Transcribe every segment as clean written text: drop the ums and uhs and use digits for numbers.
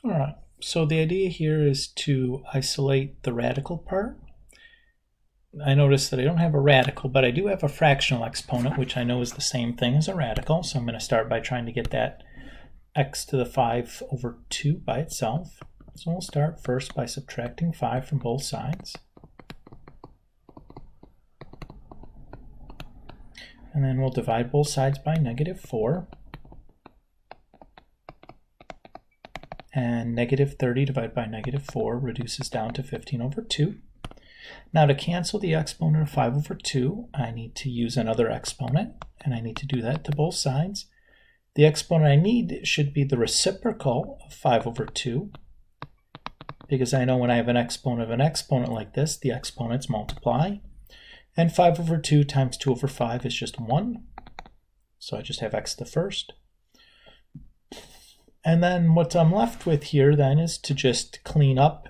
All right, so the idea here is to isolate the radical part. I notice that I don't have a radical, but I do have a fractional exponent, which I know is the same thing as a radical. So I'm going to start by trying to get that x to the 5 over 2 by itself. So we'll start first by subtracting 5 from both sides. And then we'll divide both sides by -4. And -30 divided by -4 reduces down to 15 over 2. Now to cancel the exponent of 5 over 2, I need to use another exponent, and I need to do that to both sides. The exponent I need should be the reciprocal of 5 over 2, because I know when I have an exponent of an exponent like this, the exponents multiply. And 5 over 2 times 2 over 5 is just 1. So I just have x to the first. And then what I'm left with here then is to just clean up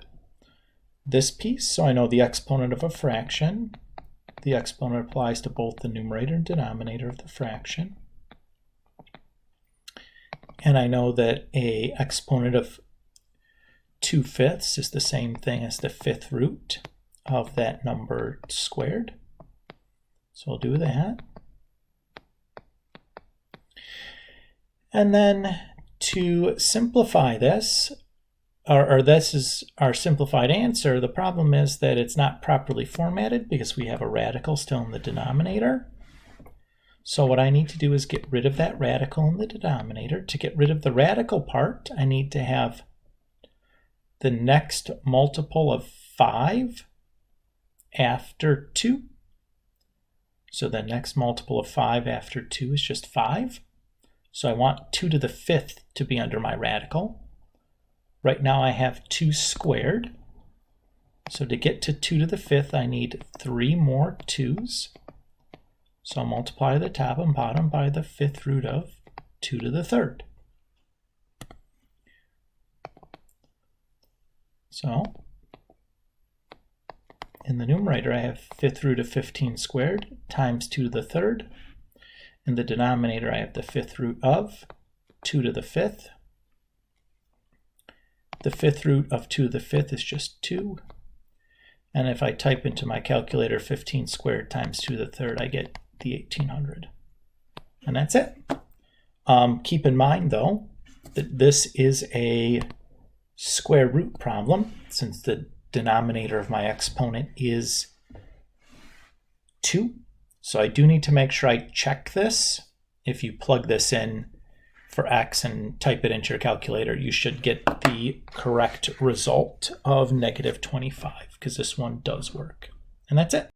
this piece. So I know the exponent of a fraction. The exponent applies to both the numerator and denominator of the fraction. And I know that a exponent of 2/5 is the same thing as the 5th root of that number squared. So I'll do that. And then to simplify this, or this is our simplified answer, the problem is that it's not properly formatted because we have a radical still in the denominator. So what I need to do is get rid of that radical in the denominator. To get rid of the radical part, I need to have the next multiple of 5 after 2. So the next multiple of 5 after 2 is just 5. So I want 2 to the 5th to be under my radical. Right now I have 2 squared. So to get to 2 to the 5th, I need 3 more 2's. So I'll multiply the top and bottom by the 5th root of 2 to the 3rd. So in the numerator, I have 5th root of 15 squared times 2 to the 3rd. In the denominator, I have the 5th root of 2 to the 5th. The 5th root of 2 to the 5th is just 2. And if I type into my calculator 15 squared times 2 to the 3rd, I get the 1800. And that's it. Keep in mind, though, that this is a square root problem, since the denominator of my exponent is 2. So I do need to make sure I check this. If you plug this in for x and type it into your calculator, you should get the correct result of -25, because this one does work. And that's it.